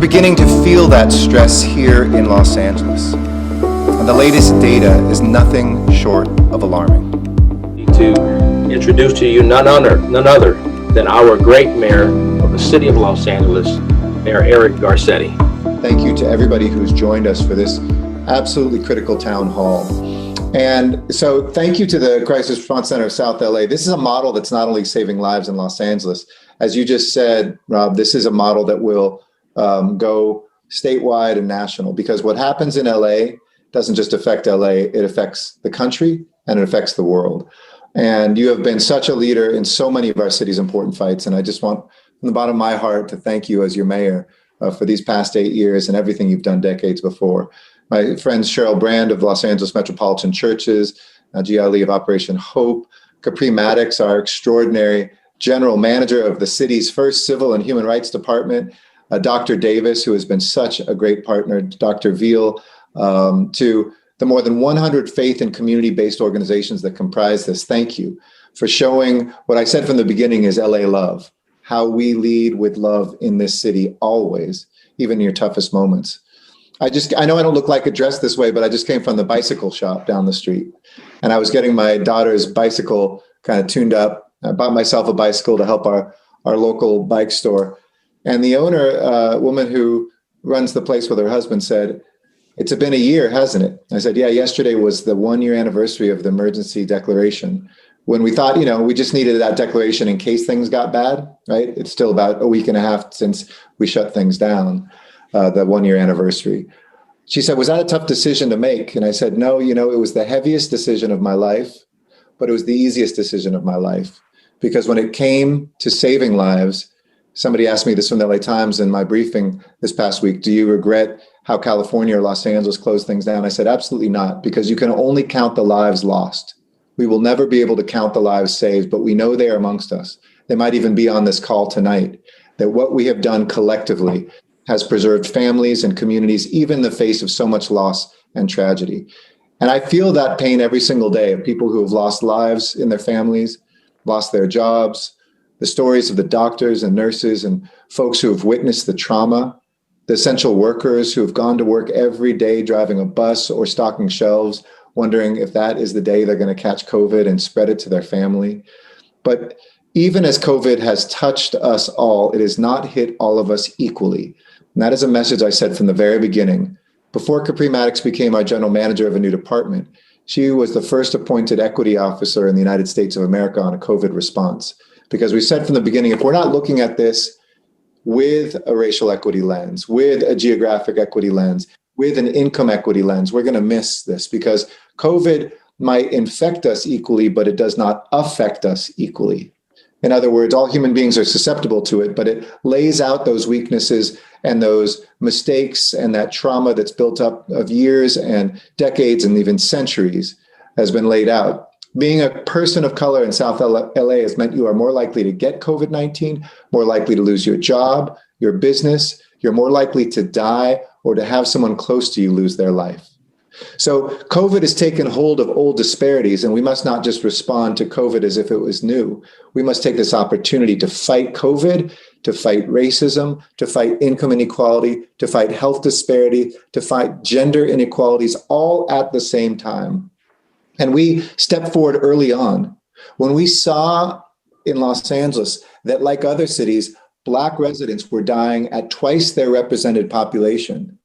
beginning to feel that stress here in Los Angeles. And the latest data is nothing short of alarming. To introduce to you none other than our great mayor of the city of Los Angeles, Mayor Eric Garcetti. Thank you to everybody who's joined us for this absolutely critical town hall. And so thank you to the Crisis Response Center of South LA. This is a model that's not only saving lives in Los Angeles. As you just said, Rob, this is a model that will go statewide and national, because what happens in LA doesn't just affect LA, it affects the country and it affects the world. And you have been such a leader in so many of our city's important fights. And I just want, from the bottom of my heart, to thank you as your mayor for these past 8 years and everything you've done decades before. My friends Cheryl Brand of Los Angeles Metropolitan Churches, Gia Ali of Operation Hope, Capri Maddox, our extraordinary general manager of the city's first civil and human rights department, Dr. Davis, who has been such a great partner, Dr. Veal, to the more than 100 faith and community-based organizations that comprise this. Thank you for showing what I said from the beginning is LA love, how we lead with love in this city always, even in your toughest moments. I know I don't look like it dressed this way, but I just came from the bicycle shop down the street, and I was getting my daughter's bicycle kind of tuned up. I bought myself a bicycle to help our local bike store. And the owner, a woman who runs the place with her husband, said, "It's been a year, hasn't it?" I said, "Yeah, yesterday was the 1-year anniversary of the emergency declaration, when we thought, we just needed that declaration in case things got bad, right? It's still about a week and a half since we shut things down, the 1-year anniversary." She said, "Was that a tough decision to make?" And I said, "No, it was the heaviest decision of my life, but it was the easiest decision of my life. Because when it came to saving lives," somebody asked me this from the LA Times in my briefing this past week, "Do you regret how California or Los Angeles closed things down?" I said, "Absolutely not, because you can only count the lives lost. We will never be able to count the lives saved, but we know they are amongst us. They might even be on this call tonight, that what we have done collectively has preserved families and communities, even in the face of so much loss and tragedy." And I feel that pain every single day of people who have lost lives in their families, lost their jobs, the stories of the doctors and nurses and folks who have witnessed the trauma, the essential workers who have gone to work every day driving a bus or stocking shelves, wondering if that is the day they're going to catch COVID and spread it to their family. But even as COVID has touched us all, it has not hit all of us equally. And that is a message I said from the very beginning. Before Capri Maddox became our general manager of a new department, she was the first appointed equity officer in the United States of America on a COVID response. Because we said from the beginning, if we're not looking at this with a racial equity lens, with a geographic equity lens, with an income equity lens, we're going to miss this, because COVID might infect us equally, but it does not affect us equally. In other words, all human beings are susceptible to it, but it lays out those weaknesses and those mistakes and that trauma that's built up of years and decades and even centuries has been laid out. Being a person of color in South LA has meant you are more likely to get COVID-19, more likely to lose your job, your business. You're more likely to die or to have someone close to you lose their life. So COVID has taken hold of old disparities, and we must not just respond to COVID as if it was new. We must take this opportunity to fight COVID, to fight racism, to fight income inequality, to fight health disparity, to fight gender inequalities, all at the same time. And we stepped forward early on when we saw in Los Angeles that, like other cities, Black residents were dying at twice their represented population.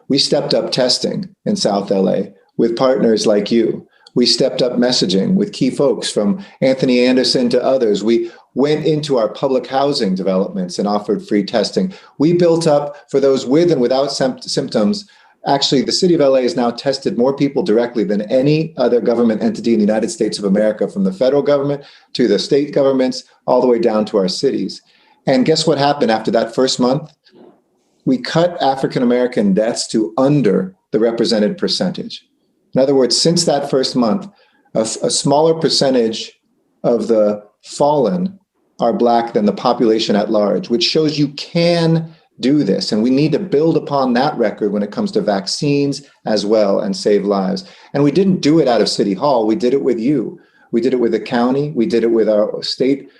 We stepped up testing in South LA with partners like you. We stepped up messaging with key folks from Anthony Anderson to others. We went into our public housing developments and offered free testing. We built up for those with and without symptoms. Actually, the city of LA has now tested more people directly than any other government entity in the United States of America, from the federal government to the state governments, all the way down to our cities. And guess what happened after that first month? We cut African-American deaths to under the represented percentage. In other words, since that first month, a smaller percentage of the fallen are Black than the population at large, which shows you can do this. And we need to build upon that record when it comes to vaccines as well and save lives. And we didn't do it out of City Hall. We did it with you. We did it with the county. We did it with our state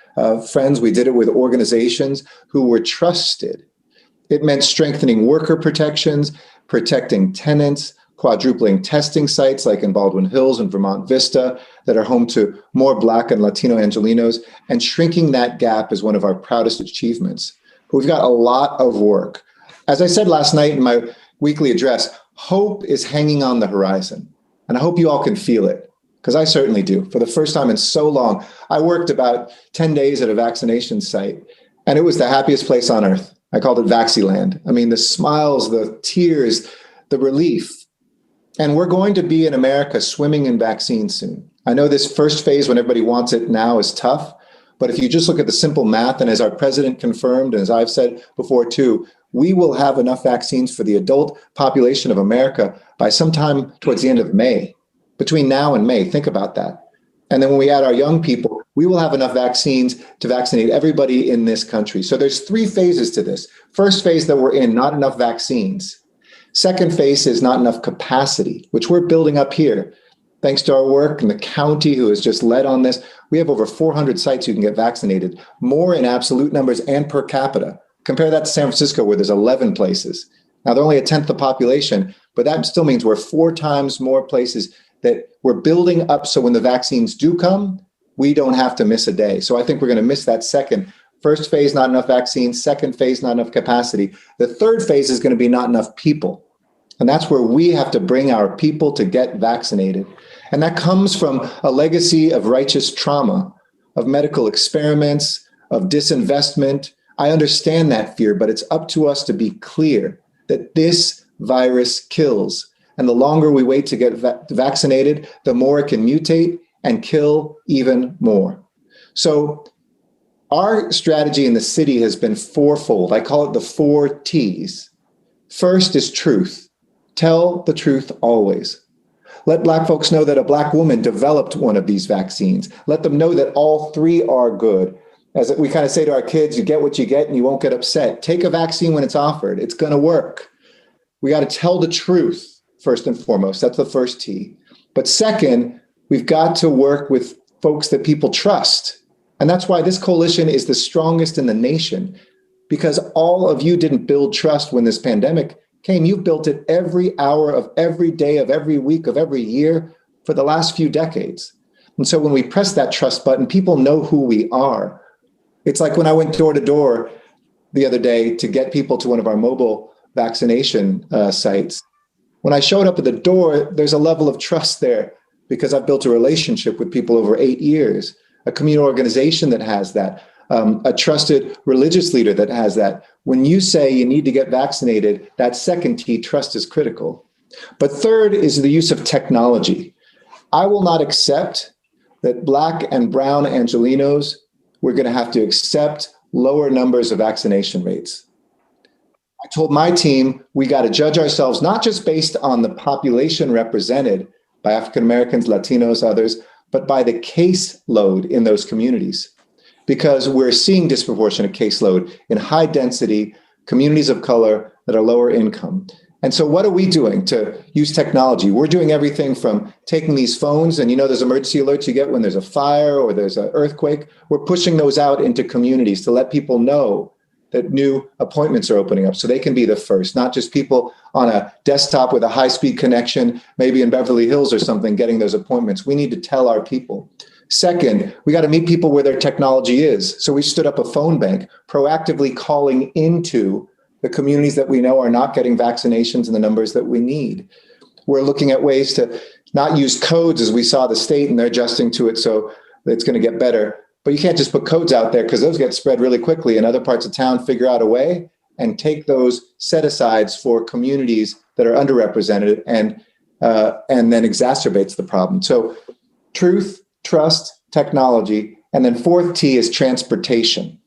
friends. We did it with organizations who were trusted It meant strengthening worker protections, protecting tenants, quadrupling testing sites like in Baldwin Hills and Vermont Vista that are home to more Black and Latino Angelenos, and shrinking that gap is one of our proudest achievements. But we've got a lot of work. As I said last night in my weekly address, hope is hanging on the horizon. And I hope you all can feel it, because I certainly do. For the first time in so long, I worked about 10 days at a vaccination site, and it was the happiest place on earth. I called it Vaxiland. I mean, the smiles, the tears, the relief. And we're going to be in America swimming in vaccines soon. I know this first phase, when everybody wants it now, is tough. But if you just look at the simple math, and as our president confirmed, and as I've said before too, we will have enough vaccines for the adult population of America by sometime towards the end of May. Between now and May, think about that. And then when we add our young people, we will have enough vaccines to vaccinate everybody in this country. So there's 3 phases to this. First phase that we're in, not enough vaccines. Second phase is not enough capacity, which we're building up here. Thanks to our work and the county who has just led on this, we have over 400 sites who can get vaccinated, more in absolute numbers and per capita. Compare that to San Francisco, where there's 11 places. Now, they're only a tenth the population, but that still means we're 4 times more places that we're building up. So when the vaccines do come, we don't have to miss a day. So I think we're going to miss that second. First phase, not enough vaccines. Second phase, not enough capacity. The third phase is going to be not enough people. And that's where we have to bring our people to get vaccinated. And that comes from a legacy of righteous trauma, of medical experiments, of disinvestment. I understand that fear, but it's up to us to be clear that this virus kills. And the longer we wait to get vaccinated, the more it can mutate and kill even more. So our strategy in the city has been 4-fold. I call it the 4 T's. First is truth. Tell the truth always. Let Black folks know that a Black woman developed one of these vaccines. Let them know that all 3 are good. As we kind of say to our kids, you get what you get and you won't get upset. Take a vaccine when it's offered. It's going to work. We got to tell the truth, first and foremost. That's the first T. But second, we've got to work with folks that people trust. And that's why this coalition is the strongest in the nation, because all of you didn't build trust when this pandemic came. You've built it every hour of every day of every week of every year for the last few decades. And so when we press that trust button, people know who we are. It's like when I went door to door the other day to get people to one of our mobile vaccination sites. When I showed up at the door, there's a level of trust there because I've built a relationship with people over 8 years. A community organization that has that, a trusted religious leader that has that. When you say you need to get vaccinated, that second T, trust, is critical. But third is the use of technology. I will not accept that Black and brown Angelenos, we're going to have to accept lower numbers of vaccination rates. I told my team we got to judge ourselves not just based on the population represented by African Americans, Latinos, others, but by the caseload in those communities, because we're seeing disproportionate caseload in high density communities of color that are lower income. And so what are we doing to use technology? We're doing everything from taking these phones, and there's emergency alerts you get when there's a fire or there's an earthquake. We're pushing those out into communities to let people know that new appointments are opening up so they can be the first, not just people on a desktop with a high-speed connection, maybe in Beverly Hills or something, getting those appointments. We need to tell our people. Second, we got to meet people where their technology is. So we stood up a phone bank, proactively calling into the communities that we know are not getting vaccinations in the numbers that we need. We're looking at ways to not use codes as we saw the state, and they're adjusting to it so it's going to get better. But you can't just put codes out there because those get spread really quickly, and other parts of town figure out a way and take those set-asides for communities that are underrepresented and then exacerbates the problem. So truth, trust, technology, and then fourth T is transportation.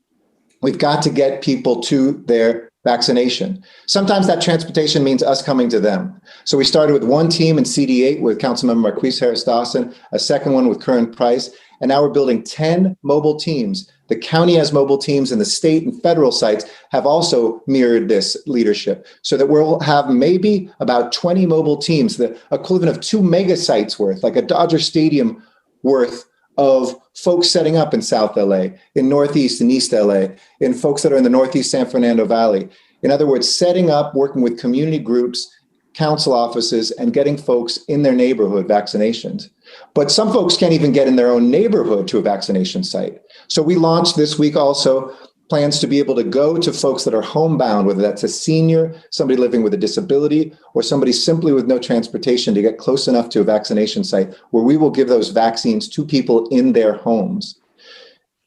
We've got to get people to their vaccination. Sometimes that transportation means us coming to them. So we started with one team in CD8 with Councilmember Marquise Harris Dawson, a second one with Curran Price, and now we're building 10 mobile teams. The county has mobile teams, and the state and federal sites have also mirrored this leadership, so that we'll have maybe about 20 mobile teams, the equivalent of 2 mega sites worth, like a Dodger Stadium worth of folks setting up in South LA, in Northeast and East LA, in folks that are in the Northeast San Fernando Valley. In other words, setting up, working with community groups, council offices, and getting folks in their neighborhood vaccinations. But some folks can't even get in their own neighborhood to a vaccination site. So we launched this week also plans to be able to go to folks that are homebound, whether that's a senior, somebody living with a disability, or somebody simply with no transportation, to get close enough to a vaccination site where we will give those vaccines to people in their homes.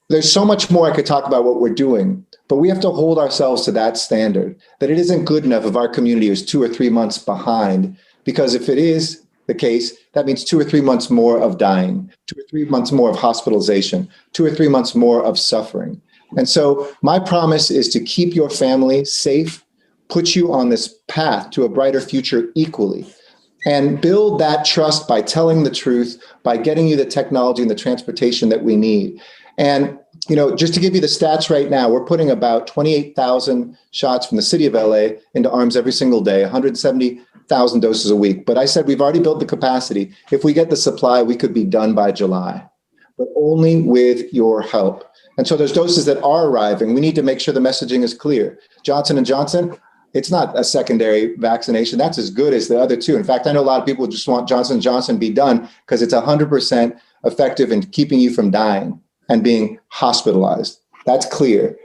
There's so much more I could talk about what we're doing, but we have to hold ourselves to that standard, that it isn't good enough if our community is 2 or 3 months behind, because if it is the case, that means 2 or 3 months more of dying, 2 or 3 months more of hospitalization, 2 or 3 months more of suffering. And so my promise is to keep your family safe, put you on this path to a brighter future equally, and build that trust by telling the truth, by getting you the technology and the transportation that we need. And, just to give you the stats right now, we're putting about 28,000 shots from the city of LA into arms every single day, 170,000 doses a week. But I said we've already built the capacity. If we get the supply, we could be done by July, but only with your help. And so there's doses that are arriving. We need to make sure the messaging is clear. Johnson & Johnson, it's not a secondary vaccination. That's as good as the other two. In fact, I know a lot of people just want Johnson & Johnson be done because it's 100% effective in keeping you from dying and being hospitalized. That's clear.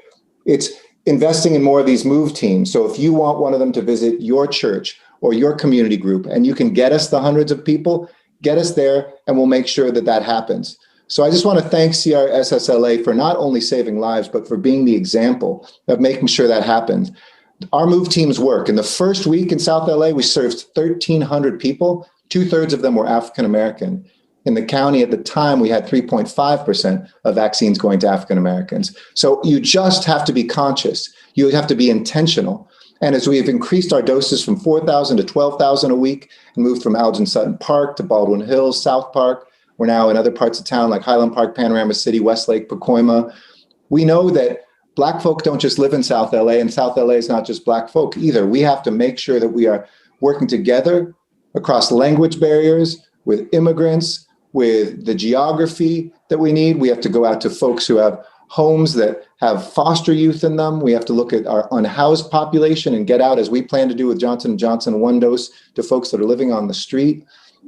It's investing in more of these move teams. So if you want one of them to visit your church or your community group and you can get us the hundreds of people, get us there and we'll make sure that that happens. So I just want to thank CRSSLA for not only saving lives, but for being the example of making sure that happens. Our move teams work. In the first week in South LA, we served 1,300 people. 2/3 of them were African American. In the county at the time, we had 3.5% of vaccines going to African Americans. So you just have to be conscious. You have to be intentional. And as we have increased our doses from 4,000 to 12,000 a week and moved from Algin Sutton Park to Baldwin Hills, South Park, we're now in other parts of town like Highland Park, Panorama City, Westlake, Pacoima. We know that Black folk don't just live in South LA, and South LA is not just Black folk either. We have to make sure that we are working together across language barriers, with immigrants, with the geography that we need. We have to go out to folks who have homes that have foster youth in them. We have to look at our unhoused population and get out, as we plan to do with Johnson & Johnson, 1 dose to folks that are living on the street.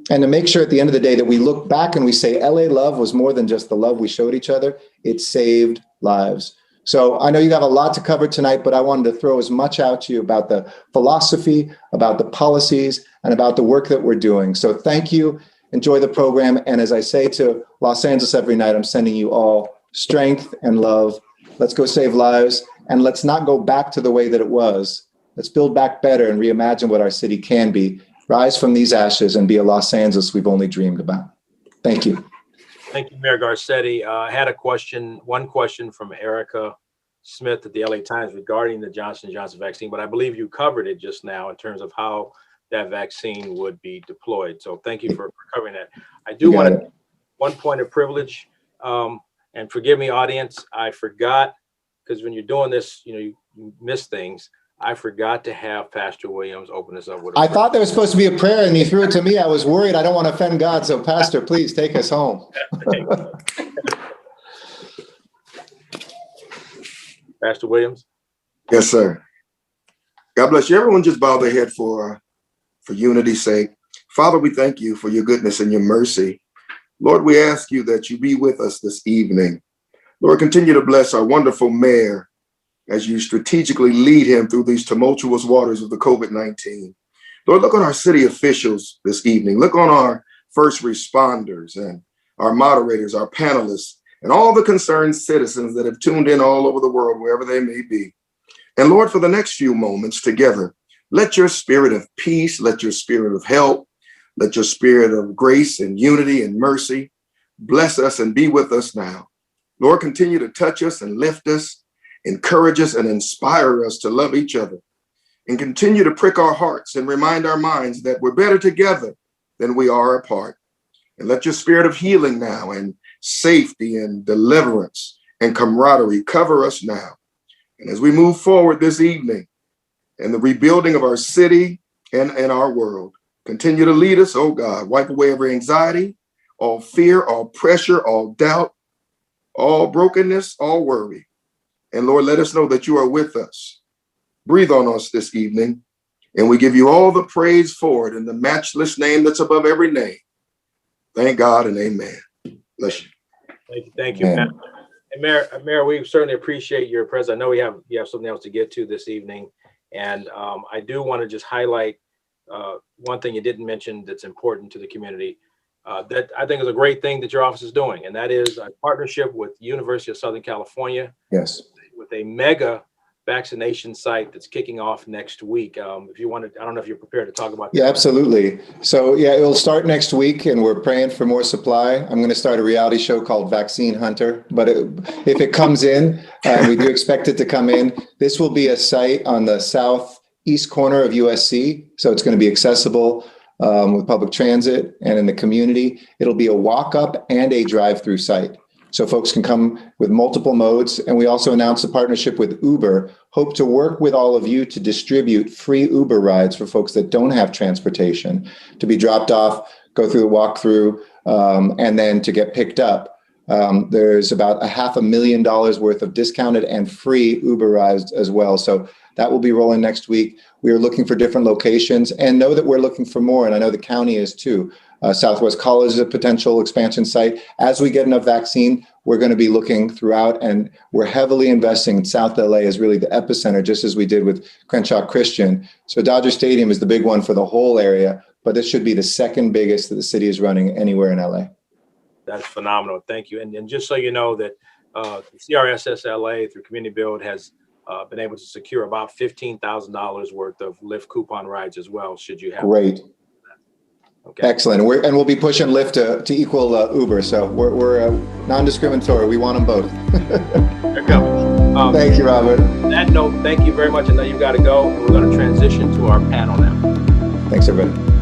And to make sure at the end of the day that we look back and we say LA love was more than just the love we showed each other. It saved lives. So I know you have a lot to cover tonight, but I wanted to throw as much out to you about the philosophy, about the policies, and about the work that we're doing. So thank you. Enjoy the program. And as I say to Los Angeles every night, I'm sending you all strength and love. Let's go save lives. And let's not go back to the way that it was. Let's build back better and reimagine what our city can be. Rise from these ashes and be a Los Angeles we've only dreamed about. Thank you. Thank you, Mayor Garcetti. I had one question from Erica Smith at the LA Times regarding the Johnson & Johnson vaccine, but I believe you covered it just now in terms of how that vaccine would be deployed. So thank you for covering that. I do want to, one point of privilege, and forgive me, audience, I forgot, because when you're doing this, you miss things. I forgot to have Pastor Williams open us up with a prayer. Thought there was supposed to be a prayer and he threw it to me. I was worried. I don't want to offend God. So Pastor, please take us home. Pastor Williams. Yes, sir. God bless you. Everyone just bow their head for unity's sake. Father, we thank you for your goodness and your mercy. Lord, we ask you that you be with us this evening. Lord, continue to bless our wonderful mayor as you strategically lead him through these tumultuous waters of the COVID-19. Lord, look on our city officials this evening. Look on our first responders and our moderators, our panelists, and all the concerned citizens that have tuned in all over the world, wherever they may be. And Lord, for the next few moments together, let your spirit of peace, let your spirit of help, let your spirit of grace and unity and mercy bless us and be with us now. Lord, continue to touch us and lift us, encourage us and inspire us to love each other, and continue to prick our hearts and remind our minds that we're better together than we are apart. And let your spirit of healing now and safety and deliverance and camaraderie cover us now. And as we move forward this evening in the rebuilding of our city and our world, continue to lead us, oh God. Wipe away every anxiety, all fear, all pressure, all doubt, all brokenness, all worry. And Lord, let us know that you are with us. breathe on us this evening. And we give you all the praise for it in the matchless name that's above every name. Thank God and amen. Bless you. Thank you, Pastor. And Mayor, we certainly appreciate your presence. I know you have something else to get to this evening. And I do want to just highlight one thing you didn't mention that's important to the community that I think is a great thing that your office is doing. And that is a partnership with University of Southern California. Yes. With a mega vaccination site that's kicking off next week. If you want to, I don't know if you're prepared to talk about that. Yeah, absolutely. So yeah, it'll start next week and we're praying for more supply. I'm going to start a reality show called Vaccine Hunter, but if it comes in, we do expect it to come in. This will be a site on the southeast corner of USC. So it's going to be accessible with public transit and in the community. It'll be a walk-up and a drive-through site. So folks can come with multiple modes. And we also announced a partnership with Uber, hope to work with all of you to distribute free Uber rides for folks that don't have transportation, to be dropped off, go through the walkthrough, and then to get picked up. There's about $500,000 worth of discounted and free Uber rides as well. So that will be rolling next week. We are looking for different locations and know that we're looking for more. And I know the county is too. Southwest College is a potential expansion site. As we get enough vaccine, we're going to be looking throughout, and we're heavily investing in South LA as really the epicenter, just as we did with Crenshaw Christian. So Dodger Stadium is the big one for the whole area, but this should be the second biggest that the city is running anywhere in LA. That's phenomenal. Thank you. And just so you know that CRSS LA through Community Build has been able to secure about $15,000 worth of Lyft coupon rides as well, should you have. Great. Okay. Excellent. And we'll be pushing Lyft to equal Uber. So we're non-discriminatory. We want them both. There it comes. Thank you, Robert. On that note, thank you very much. I know you've got to go. We're going to transition to our panel now. Thanks, everybody.